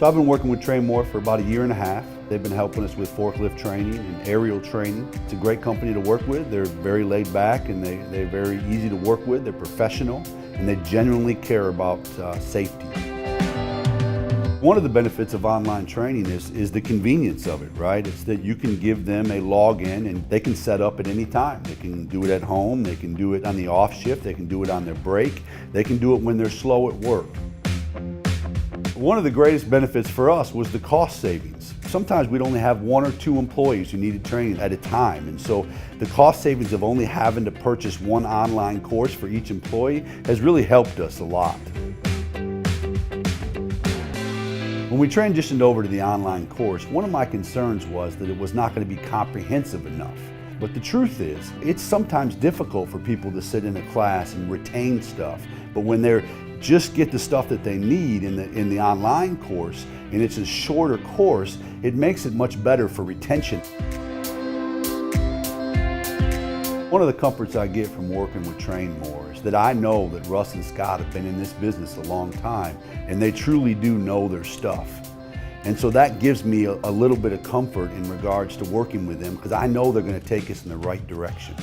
So I've been working with TrainMOR for about 1.5 years. They've been helping us with forklift training and aerial training. It's a great company to work with. They're very laid back and they're very easy to work with. They're professional and they genuinely care about safety. One of the benefits of online training is the convenience of it, right? It's that you can give them a login and they can set up at any time. They can do it at home, they can do it on the off shift, they can do it on their break, they can do it when they're slow at work. One of the greatest benefits for us was the cost savings. Sometimes we'd only have 1 or 2 employees who needed training at a time, and so the cost savings of only having to purchase 1 online course for each employee has really helped us a lot. When we transitioned over to the online course, one of my concerns was that it was not going to be comprehensive enough. But the truth is, it's sometimes difficult for people to sit in a class and retain stuff, but when they're just get the stuff that they need in the online course, and it's a shorter course, it makes it much better for retention. One of the comforts I get from working with TrainMOR is that I know that Russ and Scott have been in this business a long time, and they truly do know their stuff. And so that gives me a little bit of comfort in regards to working with them, because I know they're going to take us in the right direction.